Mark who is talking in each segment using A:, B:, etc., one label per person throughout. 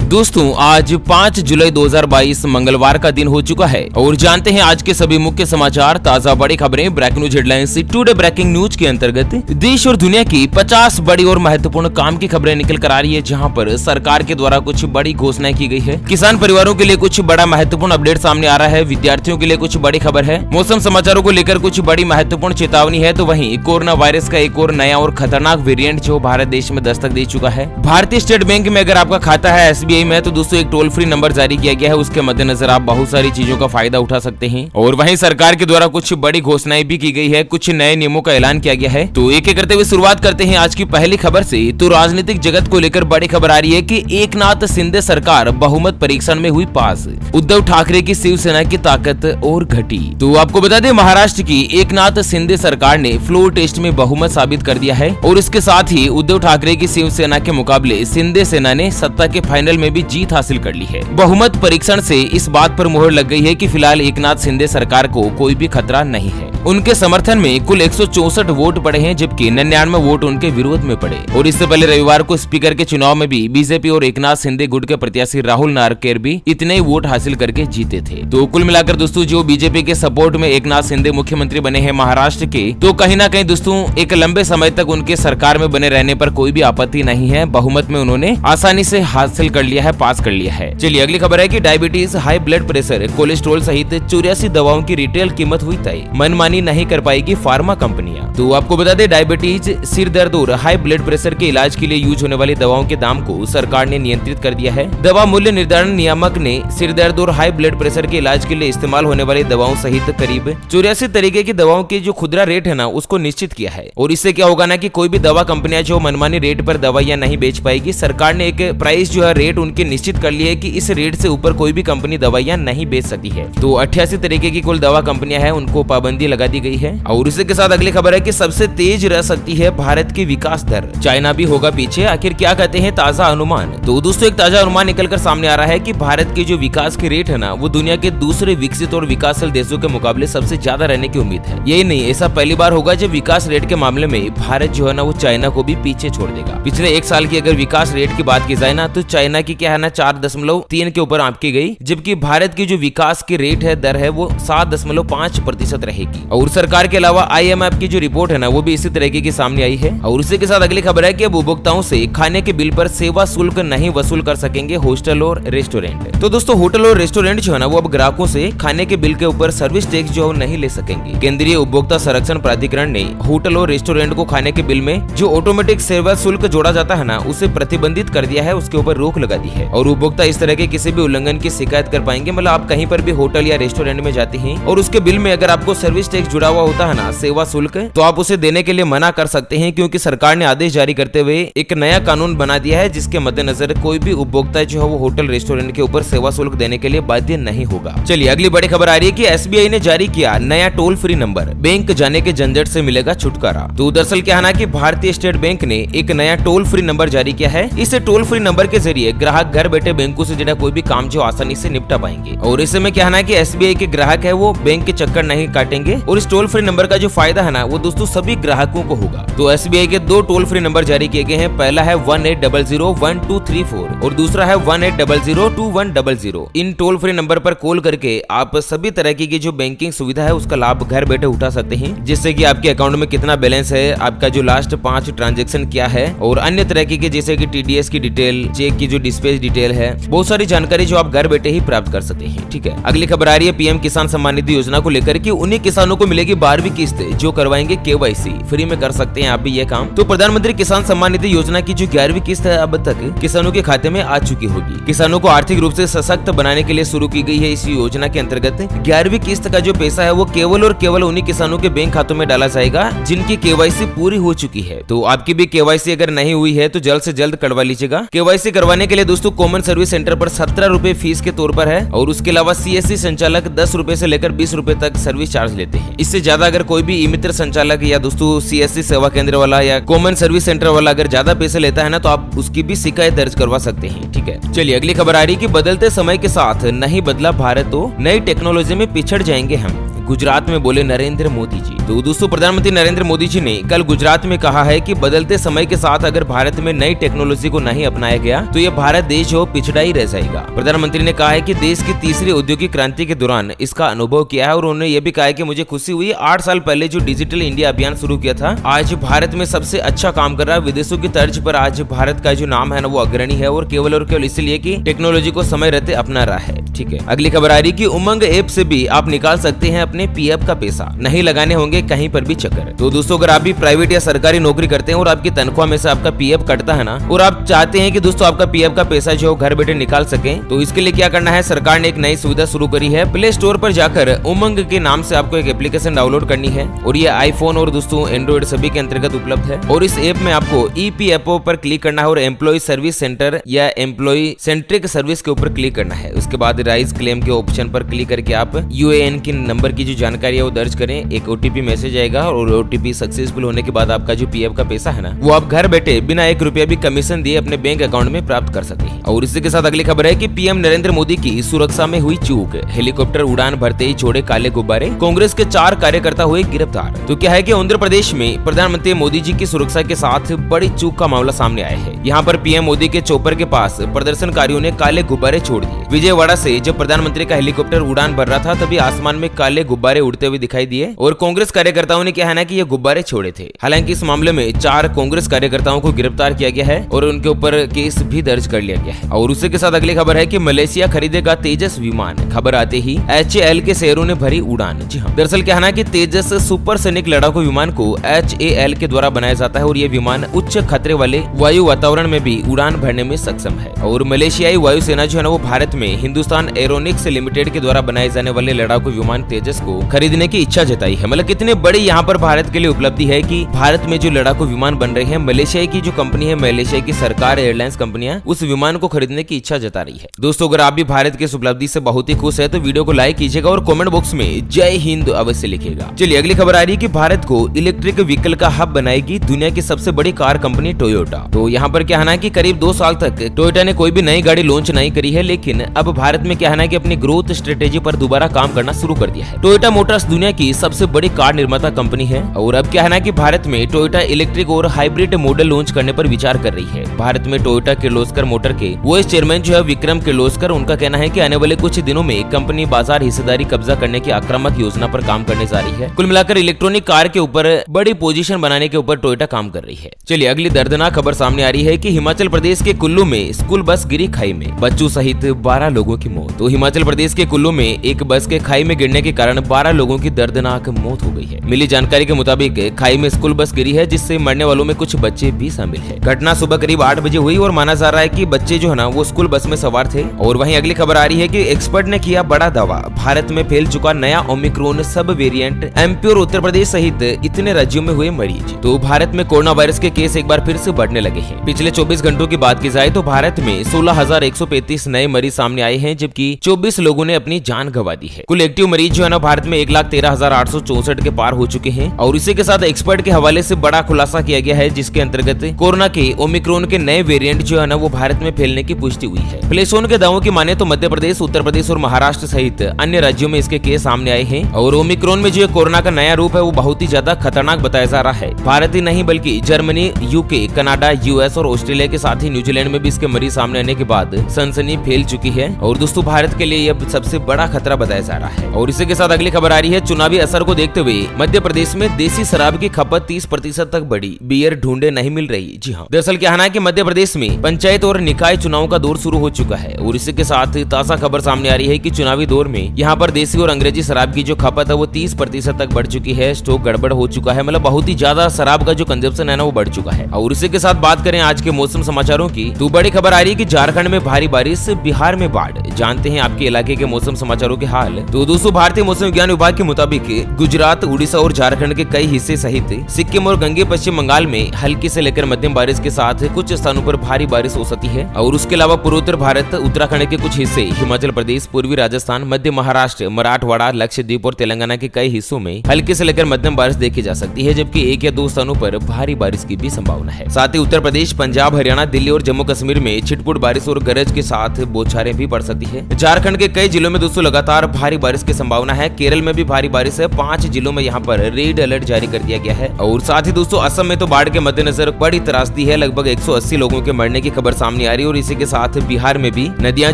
A: दोस्तों आज 5 जुलाई 2022 मंगलवार का दिन हो चुका है और जानते हैं आज के सभी मुख्य समाचार, ताजा बड़ी खबरें, breaking news headlines. Today breaking news के अंतर्गत देश और दुनिया की 50 बड़ी और महत्वपूर्ण काम की खबरें निकल कर आ रही है, जहां पर सरकार के द्वारा कुछ बड़ी घोषणाएं की गई है। किसान परिवारों के लिए कुछ बड़ा महत्वपूर्ण अपडेट सामने आ रहा है, विद्यार्थियों के लिए कुछ बड़ी खबर है, मौसम समाचारों को लेकर कुछ बड़ी महत्वपूर्ण चेतावनी है, तो वहीं कोरोना वायरस का एक और नया और खतरनाक वेरिएंट जो भारत देश में दस्तक दे चुका है। भारतीय स्टेट बैंक में अगर आपका खाता है SBI में, तो दोस्तों एक टोल फ्री नंबर जारी किया गया है, उसके मद्देनजर आप बहुत सारी चीजों का फायदा उठा सकते हैं। और वहीं सरकार के द्वारा कुछ बड़ी घोषणाएं भी की गई है, कुछ नए नियमों का ऐलान किया गया है। तो एक एक करते हुए शुरुआत करते हैं आज की पहली खबर से। तो राजनीतिक जगत को लेकर बड़ी खबर आ रही है कि एकनाथ शिंदे सरकार बहुमत परीक्षण में हुई पास, उद्धव ठाकरे की शिवसेना की ताकत और घटी। तो आपको बता दें, महाराष्ट्र की एकनाथ शिंदे सरकार ने फ्लोर टेस्ट में बहुमत साबित कर दिया है और इसके साथ ही उद्धव ठाकरे की शिवसेना के मुकाबले शिंदे सेना ने सत्ता के फाइनल में भी जीत हासिल कर ली है। बहुमत परीक्षण से इस बात पर मुहर लग गई है कि फिलहाल एकनाथ शिंदे सरकार को कोई भी खतरा नहीं है। उनके समर्थन में कुल 164 वोट पड़े हैं, जबकि 99 वोट उनके विरोध में पड़े। और इससे पहले रविवार को स्पीकर के चुनाव में भी बीजेपी और एकनाथ शिंदे गुट के प्रत्याशी राहुल नार्केर भी इतने ही वोट हासिल करके जीते थे। तो कुल मिलाकर दोस्तों जो बीजेपी के सपोर्ट में एकनाथ शिंदे मुख्यमंत्री बने हैं महाराष्ट्र के, तो कहीं ना कहीं दोस्तों एक लंबे समय तक उनके सरकार में बने रहने पर कोई भी आपत्ति नहीं है। बहुमत में उन्होंने आसानी से हासिल कर लिया है, पास कर लिया है। चलिए अगली खबर है कि diabetes, high blood pressure, cholesterol सहित 84 दवाओं की रिटेल कीमत हुई तय, मनमानी नहीं कर पाएगी फार्मा कंपनियां। तो आपको बता दें, डायबिटीज, सिर दर्द और हाई ब्लड प्रेशर के इलाज के लिए यूज होने वाली दवाओं के दाम को सरकार ने नियंत्रित कर दिया है। दवा मूल्य निर्धारण नियामक ने सिर दर्द और हाई ब्लड प्रेशर के इलाज के लिए इस्तेमाल होने वाली दवाओं सहित करीब 84 तरीके की दवाओं के जो खुदरा रेट है ना, उसको निश्चित किया है। और इससे क्या होगा ना कि कोई भी दवा कंपनियां जो मनमानी रेट पर दवाइयां नहीं बेच पाएगी। सरकार ने एक प्राइस जो है रेट उनके निश्चित कर ली है कि इस रेट से ऊपर कोई भी कंपनी दवाइयां नहीं बेच सकती है। तो 88 तरीके की कुल दवा कंपनियां हैं, उनको पाबंदी लगा दी गई है। और इसी के साथ अगली खबर है कि सबसे तेज रह सकती है भारत की विकास दर, चाइना भी होगा पीछे। आखिर क्या कहते हैं ताजा अनुमान? तो दोस्तों एक ताजा अनुमान निकलकर सामने आ रहा है कि भारत की जो विकास की रेट है ना, वो दुनिया के दूसरे विकसित और विकासशील देशों के मुकाबले सबसे ज्यादा रहने की उम्मीद है। यही नहीं, ऐसा पहली बार होगा जब विकास रेट के मामले में भारत जो है ना, वो चाइना को भी पीछे छोड़ देगा। पिछले एक साल की अगर विकास रेट की बात की जाए ना, तो चाइना की क्या है ना 4.3 के ऊपर आंकी गई, जबकि भारत की जो विकास की रेट है, दर है, वो 7.5% रहेगी। और सरकार के अलावा IMF की जो रिपोर्ट है ना, वो भी इसी तरीके की सामने आई है। और उसी के साथ अगली खबर है कि अब उपभोक्ताओं से खाने के बिल पर सेवा शुल्क नहीं वसूल कर सकेंगे होटल और रेस्टोरेंट। तो दोस्तों होटल और रेस्टोरेंट जो है ना, वो अब ग्राहकों से खाने के बिल के ऊपर सर्विस टैक्स जो नहीं ले सकेंगे। केंद्रीय उपभोक्ता संरक्षण प्राधिकरण ने होटल और रेस्टोरेंट को खाने के बिल में जो ऑटोमेटिक सेवा शुल्क जोड़ा जाता है ना, उसे प्रतिबंधित कर दिया है, उसके ऊपर रोक लगा दी है। और उपभोक्ता इस तरह के किसी भी उल्लंघन की शिकायत कर पाएंगे। मतलब आप कहीं पर भी होटल या रेस्टोरेंट में जाते हैं और उसके बिल में अगर आपको सर्विस टैक्स जुड़ा हुआ होता है ना, सेवा शुल्क, तो आप उसे देने के लिए मना कर सकते हैं, क्योंकि सरकार ने आदेश जारी करते हुए एक नया कानून बना दिया है, जिसके मद्देनजर कोई भी उपभोक्ता जो है वो होटल रेस्टोरेंट के ऊपर सेवा शुल्क देने के लिए बाध्य नहीं होगा। चलिए अगली बड़ी खबर आ रही है कि SBI ने जारी किया नया टोल फ्री नंबर, बैंक जाने के झंझट से मिलेगा छुटकारा। तो दरअसल क्या है ना कि भारतीय स्टेट बैंक ने एक नया टोल फ्री नंबर जारी किया है। इस टोल फ्री नंबर के जरिए ग्राहक घर बैठे बैंकों से जुड़ा कोई भी काम जो आसानी से निपटा पाएंगे। और इससे में क्या है ना कि SBI के ग्राहक है वो बैंक के चक्कर नहीं काटेंगे। और इस टोल फ्री नंबर का जो फायदा है ना, वो दोस्तों सभी ग्राहकों को होगा। तो SBI के 2 टोल फ्री नंबर जारी किए गए हैं। पहला है 1800-1234 और दूसरा है 1800-2100। इन टोल फ्री नंबर पर कॉल करके आप सभी तरह की जो बैंकिंग सुविधा है उसका लाभ घर बैठे उठा सकते हैं, जिससे कि आपके अकाउंट में कितना बैलेंस है, आपका जो लास्ट 5 ट्रांजैक्शन क्या है, और अन्य तरह की जैसे कि TDS की डिटेल, चेक की जो डिस्पैच डिटेल है, बहुत सारी जानकारी जो आप घर बैठे ही प्राप्त कर सकते हैं। ठीक है, अगली खबर आ रही है PM किसान सम्मान निधि योजना को लेकर कि उन्हीं किसानों को मिलेगी 12वीं किस्त जो करवाएंगे KYC। फ्री में कर सकते हैं आप भी ये काम। तो प्रधानमंत्री किसान सम्मान निधि योजना की जो 11वीं किस्त है, अब तक किसानों के खाते में आ चुकी होगी। किसानों को आर्थिक रूप से सशक्त बनाने के लिए शुरू की गई है। इस योजना के अंतर्गत 11वीं किस्त का जो पैसा है, वो केवल और केवल उन्हीं किसानों के बैंक खातों में डाला जाएगा जिनकी KYC पूरी हो चुकी है। तो आपकी भी KYC अगर नहीं हुई है तो जल्द से जल्द करवा लीजिएगा। KYC करवाने के लिए दोस्तों कॉमन सर्विस सेंटर पर 17 रुपए फीस के तौर पर है, और उसके अलावा CSC संचालक 10 रुपए से लेकर 20 रुपए तक सर्विस चार्ज लेते हैं। इससे ज्यादा अगर कोई भी ई-मित्र संचालक या दोस्तों CSC सेवा केंद्र वाला या कॉमन सर्विस सेंटर वाला अगर ज्यादा पैसे लेता है ना, तो आप उसकी भी शिकायत दर्ज करवा सकते हैं। ठीक है, चलिए अगली खबर आ रही है कि बदलते समय के साथ नहीं बदला भारत तो नई टेक्नोलॉजी में पिछड़ जाएंगे हम। गुजरात में बोले नरेंद्र मोदी जी। तो दोस्तों प्रधानमंत्री नरेंद्र मोदी जी ने कल गुजरात में कहा है कि बदलते समय के साथ अगर भारत में नई टेक्नोलॉजी को नहीं अपनाया गया तो ये भारत देश जो पिछड़ा ही रह जाएगा। प्रधानमंत्री ने कहा है कि देश की तीसरी औद्योगिक क्रांति के दौरान इसका अनुभव किया है और उन्होंने ये भी कहा है कि मुझे खुशी हुई 8 साल पहले जो डिजिटल इंडिया अभियान शुरू किया था आज भारत में सबसे अच्छा काम कर रहा है। विदेशों की तर्ज पर आज भारत का जो नाम है ना वो अग्रणी है और केवल इसलिए कि टेक्नोलॉजी को समय रहते अपना रहा है। ठीक है, अगली खबर आ रही कि उमंग ऐप से भी आप निकाल सकते हैं अपने पीएफ का पैसा, नहीं लगाने होंगे कहीं पर भी चक्कर। तो दोस्तों अगर आप भी प्राइवेट या सरकारी नौकरी करते हैं और आपकी तनख्वाह में से आपका पीएफ कटता है ना और आप चाहते हैं कि दोस्तों आपका पीएफ का पैसा जो घर बैठे निकाल सके, तो इसके लिए क्या करना है, सरकार ने एक नई सुविधा शुरू करी है। प्ले स्टोर पर जाकर उमंग के नाम से आपको एक एप्लीकेशन डाउनलोड करनी है और ये आईफोन और दोस्तों एंड्रॉइड सभी के अंतर्गत उपलब्ध है। और इस ऐप में आपको ईपीएफओ पर क्लिक करना है और एम्प्लॉय सर्विस सेंटर या एम्प्लॉय सेंट्रिक सर्विस के ऊपर क्लिक करना है। उसके बाद राइज क्लेम के ऑप्शन पर क्लिक करके आप यूएएन की नंबर की जो जानकारी है वो दर्ज करें। एक ओटीपी मैसेज आएगा और ओटीपी सक्सेसफुल होने के बाद आपका जो पीएफ का पैसा है ना वो आप घर बैठे बिना 1 रुपया भी कमीशन दिए अपने बैंक अकाउंट में प्राप्त कर सकते हैं। और इसी के साथ अगली खबर है कि पीएम नरेंद्र मोदी की सुरक्षा में हुई चूक, हेलीकॉप्टर उड़ान भरते ही छोड़े काले गुब्बारे, कांग्रेस के 4 कार्यकर्ता हुए गिरफ्तार। तो क्या है कि आंध्र प्रदेश में प्रधानमंत्री मोदी जी की सुरक्षा के साथ बड़ी चूक का मामला सामने आया है। यहाँ पर पीएम मोदी के चौपर के पास प्रदर्शनकारियों ने काले गुब्बारे छोड़ दिए। विजयवाड़ा से जब प्रधानमंत्री का हेलीकॉप्टर उड़ान भर रहा था तभी आसमान में काले गुब्बारे उड़ते हुए दिखाई दिए और कांग्रेस कार्यकर्ताओं ने कहना कि ये गुब्बारे छोड़े थे। हालांकि इस मामले में 4 कांग्रेस कार्यकर्ताओं को गिरफ्तार किया गया है और उनके ऊपर केस भी दर्ज कर लिया गया है। और उसी के साथ अगली खबर है कि मलेशिया खरीदेगा तेजस विमान। खबर आते ही HAL के शेयरों ने भरी उड़ान। जी हाँ, दरअसल कहना है कि तेजस सुपरसोनिक लड़ाकू विमान को HAL के द्वारा बनाया जाता है और ये विमान उच्च खतरे वाले वायु वातावरण में भी उड़ान भरने में सक्षम है। और मलेशियाई वायुसेना जो है ना वो भारत में हिंदुस्तान एरोनिक्स लिमिटेड के द्वारा बनाए जाने वाले लड़ाकू विमान तेजस को खरीदने की इच्छा जताई है। मतलब कितने बड़ी यहाँ पर भारत के लिए उपलब्धि है कि भारत में जो लड़ाकू विमान बन रहे हैं, मलेशिया की जो कंपनी है, मलेशिया की सरकार एयरलाइंस कंपनियां उस विमान को खरीदने की इच्छा जता रही है। दोस्तों अगर आप भी भारत की इस उपलब्धि से बहुत ही खुश है तो वीडियो को लाइक कीजिएगा और कमेंट बॉक्स में जय हिंद अवश्य लिखिएगा। चलिए अगली खबर आ रही है कि भारत को इलेक्ट्रिक व्हीकल का हब बनाएगी दुनिया की सबसे बड़ी कार कंपनी टोयोटा। तो यहाँ पर क्या है कि करीब 2 साल तक टोयोटा ने कोई भी नई गाड़ी लॉन्च नहीं करी है, लेकिन अब भारत में क्या है कि अपनी ग्रोथ स्ट्रेटेजी पर दोबारा काम करना शुरू कर दिया है। टोयोटा मोटर्स दुनिया की सबसे बड़ी कार निर्माता कंपनी है और अब क्या है कि भारत में टोयोटा इलेक्ट्रिक और हाइब्रिड मॉडल लॉन्च करने पर विचार कर रही है। भारत में टोयोटा किर्लोस्कर मोटर के वाइस चेयरमैन जो है विक्रम किर्लोस्कर, उनका कहना है कि आने वाले कुछ दिनों में कंपनी बाजार हिस्सेदारी कब्जा करने की आक्रामक योजना पर काम करने जा रही है। कुल मिलाकर इलेक्ट्रॉनिक कार के ऊपर बड़ी पोजीशन बनाने के ऊपर टोयोटा काम कर रही है। चलिए अगली दर्दनाक खबर सामने आ रही है कि हिमाचल प्रदेश के कुल्लू में स्कूल बस गिरी खाई में, बच्चों सहित 12 लोगों की मौत। तो हिमाचल प्रदेश के कुल्लू में एक बस के खाई में गिरने के कारण 12 लोगों की दर्दनाक मौत हो गई है। मिली जानकारी के मुताबिक खाई में स्कूल बस गिरी है जिससे मरने वालों में कुछ बच्चे भी शामिल है। घटना सुबह करीब 8 बजे हुई और माना जा रहा है कि बच्चे जो है ना वो स्कूल बस में सवार थे। और वहीं अगली खबर आ रही है कि एक्सपर्ट ने किया बड़ा दावा, भारत में फैल चुका नया ओमिक्रॉन सब वेरिएंट, एमपी और उत्तर प्रदेश सहित इतने राज्यों में हुए मरीज। तो भारत में कोरोना वायरस के केस एक बार फिर से बढ़ने लगे हैं। पिछले 24 घंटों की बात की जाए तो भारत में 16,135 नए मरीज सामने आए हैं जबकि 24 लोगों ने अपनी जान गंवा दी है। कुल एक्टिव मरीज जो है ना भारत में 1,13,864 के पार हो चुके हैं। और इसी के साथ एक्सपर्ट के हवाले से बड़ा खुलासा किया गया है जिसके अंतर्गत कोरोना के ओमिक्रॉन के नए वेरिएंट जो है ना वो भारत में फैलने की पुष्टि हुई है। प्लेसोन के दावों की माने तो मध्य प्रदेश, उत्तर प्रदेश और महाराष्ट्र सहित अन्य राज्यों में इसके केस सामने आए हैं। और ओमिक्रॉन में जो कोरोना का नया रूप है वो बहुत ही ज्यादा खतरनाक बताया जा रहा है। भारत ही नहीं बल्कि जर्मनी, यूके, कनाडा, यूएस और ऑस्ट्रेलिया के साथ ही न्यूजीलैंड में भी इसके मरीज सामने आने के बाद सनसनी फैल चुकी है। और दोस्तों भारत के लिए यह सबसे बड़ा खतरा बताया जा रहा है। और इसी के साथ अगली खबर आ रही है, चुनावी असर को देखते हुए मध्य प्रदेश में देसी शराब की खपत 30% तक बढ़ी, बियर ढूंढे नहीं मिल रही। जी हाँ, दरअसल क्या है कि मध्य प्रदेश में पंचायत और निकाय चुनाव का दौर शुरू हो चुका है। और इसी के साथ ताजा खबर सामने आ रही है कि चुनावी दौर में यहाँ पर देसी और अंग्रेजी शराब की जो खपत है वो 30% तक बढ़ चुकी है। स्टॉक गड़बड़ हो चुका है, मतलब बहुत ही ज्यादा शराब का जो कंजप्शन है ना वो बढ़ चुका है। और इसी के साथ बात करें आज के मौसम समाचारों की तो बड़ी खबर आ रही है कि झारखंड में भारी बारिश, बिहार में बाढ़। जानते हैं आपके इलाके के मौसम समाचारों के हाल। तो दोस्तों भारतीय मौसम विज्ञान विभाग के मुताबिक गुजरात, उड़ीसा और झारखंड के कई हिस्से सहित सिक्किम और गंगे पश्चिम बंगाल में हल्की से लेकर मध्यम बारिश के साथ कुछ स्थानों पर भारी बारिश हो सकती है। और उसके अलावा पूर्वोत्तर भारत, उत्तराखंड के कुछ हिस्से, हिमाचल प्रदेश, पूर्वी राजस्थान, मध्य महाराष्ट्र, मराठवाड़ा, लक्षद्वीप और तेलंगाना के कई हिस्सों में हल्की से लेकर मध्यम बारिश देखी जा सकती है, जबकि 1 या 2 स्थानों पर भारी बारिश की भी संभावना है। साथ ही उत्तर प्रदेश, पंजाब, हरियाणा, दिल्ली और जम्मू कश्मीर में छिटपुट बारिश और गरज के साथ बौछारें भी पड़ सकती है। झारखंड के कई जिलों में दोस्तों लगातार भारी बारिश की संभावना है। केरल में भी भारी बारिश है। 5 जिलों में यहाँ पर रेड अलर्ट जारी कर दिया गया है। और साथ ही दोस्तों असम में तो बाढ़ के मद्देनजर बड़ी त्रासदी है। लगभग 180 लोगों के मरने की खबर सामने आ रही है। और इसी के साथ बिहार में भी नदियां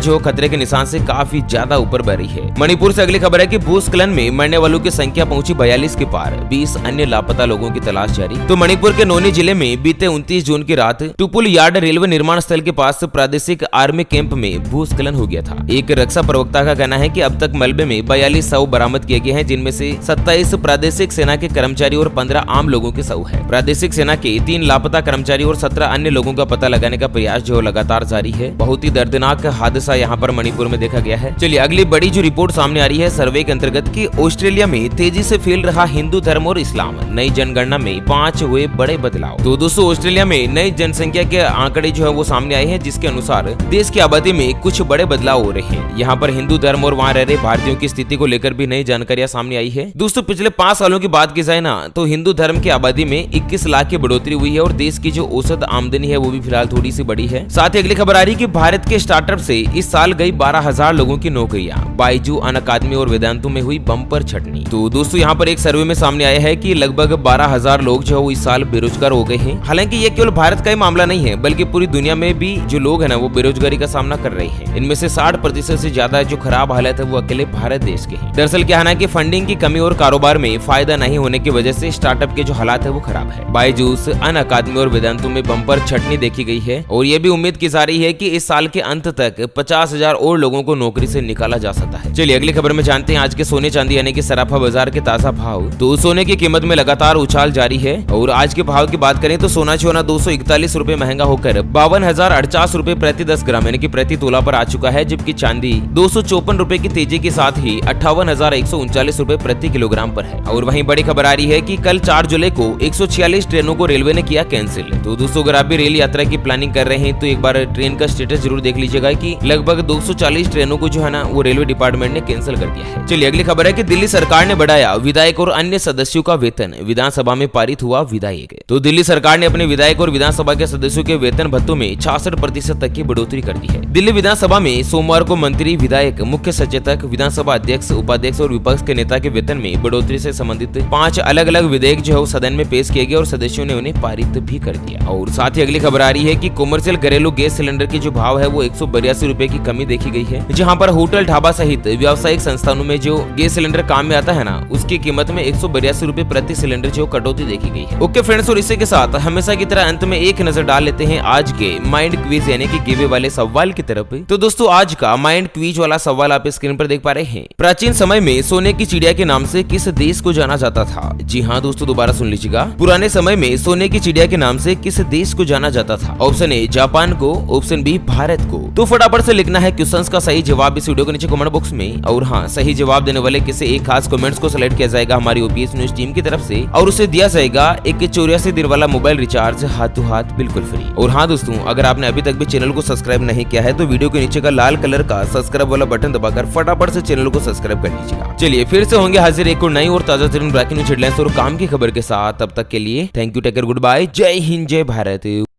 A: जो खतरे के निशान से काफी ज्यादा ऊपर बह रही है। मणिपुर से अगली खबर है कि भूस्खलन में मरने वालों की संख्या पहुंची 42 के पार। 20 अन्य लापता लोगों की तलाश जारी। तो मणिपुर के नोनी जिले में बीते 29 जून की रात टुपुल यार्ड रेलवे निर्माण स्थल के पास प्रादेशिक आर्मी कैंप में भूस्खलन हो गया था। एक रक्षा प्रवक्ता का कहना है कि अब तक मलबे में 42 शव बरामद किए गए हैं, जिनमें से 27 प्रादेशिक सेना के कर्मचारी और 15 आम लोगों के शव है। प्रादेशिक सेना के 3 लापता कर्मचारी और 17 अन्य लोगों का पता लगाने का प्रयास जो लगातार जारी है। बहुत ही दर्दनाक हादसा यहाँ पर मणिपुर में देखा गया है। चलिए अगली बड़ी जो रिपोर्ट सामने आ रही है सर्वे के अंतर्गत कि ऑस्ट्रेलिया में तेजी से फैल रहा हिंदू धर्म और इस्लाम। नई जनगणना में 5 हुए बड़े बदलाव। तो दोस्तों ऑस्ट्रेलिया में नई जनसंख्या के आंकड़े जो है वो सामने आए हैं, जिसके अनुसार देश की आबादी में कुछ बड़े बदलाव हो रहे हैं। यहाँ पर हिंदू धर्म और वहाँ रह रहे भारतीयों की स्थिति को लेकर भी नई जानकारियां सामने आई है। दोस्तों पिछले 5 सालों की बात की जाए ना तो हिंदू धर्म की आबादी में 21 लाख की बढ़ोतरी हुई है और देश की जो औसत आमदनी है वो भी फिलहाल थोड़ी सी बढ़ी है। साथ ही अगली खबर आ रही है कि भारत के स्टार्टअप से इस साल गई 12,000 लोगों की नौकरियां। बायजू, अनअकादमी और वेदांतु में हुई बम्पर छटनी। तो दोस्तों यहाँ पर एक सर्वे में सामने आया है कि लगभग 12,000 लोग जो है इस साल बेरोजगार हो गए हैं। हालांकि ये केवल भारत का ही मामला नहीं है, बल्कि पूरी दुनिया में भी जो लोग है ना वो बेरोजगारी का सामना कर रहे हैं। इनमें से 60% से ज्यादा जो खराब हालत है वो अकेले भारत देश के हैं। दरअसल क्या है कि फंडिंग की कमी और कारोबार में फायदा नहीं होने की वजह से स्टार्टअप के जो हालात है वो खराब है। बायजूस, अनअकादमी और वेदांतु में बम्पर छटनी देखी गई है और ये भी उम्मीद की जा रही है कि इस साल के अंत तक 50,000 और लोगों को नौकरी से निकाला जा सकता है। चलिए अगली खबर में जानते हैं आज के सोने चांदी यानी कि सराफा बाजार के ताजा भाव। तो सोने की कीमत में लगातार उछाल जारी है और आज के भाव की बात करें तो सोना 241 रुपए महंगा होकर 52,048 रुपए प्रति 10 ग्राम यानी कि प्रति तोला पर आ चुका है, जबकि चांदी 254 रुपए की तेजी के साथ ही 58,139 रुपए प्रति किलोग्राम पर है। और वहीं बड़ी खबर आ रही है कि कल 4 जुलाई को 146 ट्रेनों को रेलवे ने किया कैंसिल। तो दोस्तों अगर आप भी रेल यात्रा की प्लानिंग कर रहे हैं तो एक बार ट्रेन का स्टेटस जरूर देख लीजिएगा कि लगभग 240 ट्रेनों को जो है ना वो रेलवे डिपार्टमेंट ने कैंसिल कर दिया है। चलिए अगली खबर है कि दिल्ली सरकार ने बढ़ाया विधायक और अन्य सदस्यों का वेतन। विधानसभा में पारित हुआ विधायक। तो दिल्ली सरकार ने अपने विधायक और विधानसभा के सदस्यों के वेतन भत्तों में 66% तक की बढ़ोतरी कर दी है। दिल्ली विधानसभा में सोमवार को मंत्री, विधायक, मुख्य सचेतक, विधानसभा अध्यक्ष, उपाध्यक्ष और विपक्ष के नेता के वेतन में बढ़ोतरी से संबंधित 5 अलग अलग विधेयक जो है सदन में पेश किए गए और सदस्यों ने उन्हें पारित भी कर दिया। और साथ ही अगली खबर आ रही है कि कमर्शियल घरेलू गैस सिलेंडर की जो भाव है वो 182 रुपए की कमी देखी गई है, जहाँ पर होटल, ढाबा सहित व्यावसायिक संस्थानों में जो गैस सिलेंडर काम में आता है ना उसकी कीमत में 182 रुपए प्रति सिलेंडर जो कटौती देखी गई है। ओके फ्रेंड्स, और इसी के साथ हमेशा की तरह अंत में एक नजर डाल लेते हैं आज के माइंड क्विज यानी कि गिवे वाले सवाल की तरफ। तो दोस्तों आज का माइंड क्विज वाला सवाल आप स्क्रीन पर देख पा रहे हैं। प्राचीन समय में सोने की चिड़िया के नाम से किस देश को जाना जाता था? जी हाँ दोस्तों, दोबारा सुन लीजिएगा। पुराने समय में सोने की चिड़िया के नाम से किस देश को जाना जाता था? ऑप्शन ए जापान को, ऑप्शन बी भारत को। तो फटाफट से लिखना है क्वेश्चंस का सही जवाब इस वीडियो के नीचे कमेंट बॉक्स में। और हाँ, सही जवाब देने वाले किसी एक खास कमेंट्स को सिलेक्ट किया जाएगा हमारी ओपीएस न्यूज टीम की तरफ से और उसे दिया जाएगा एक 84 दिन वाला मोबाइल रिचार्ज हाथों हाथ बिल्कुल फ्री। और हाँ दोस्तों, अगर आपने अभी तक भी चैनल को सब्सक्राइब नहीं किया है तो वीडियो के नीचे का लाल कलर का सब्सक्राइब वाला बटन दबाकर फटाफट से चैनल को सब्सक्राइब कर लीजिएगा। चलिए फिर से होंगे हाजिर एक और नई और ताजा तरीन ब्रेकिंग न्यूज हेडलाइंस और काम की खबर के साथ। तब तक के लिए thank you, take care, goodbye, जय हिंद, जय भारत।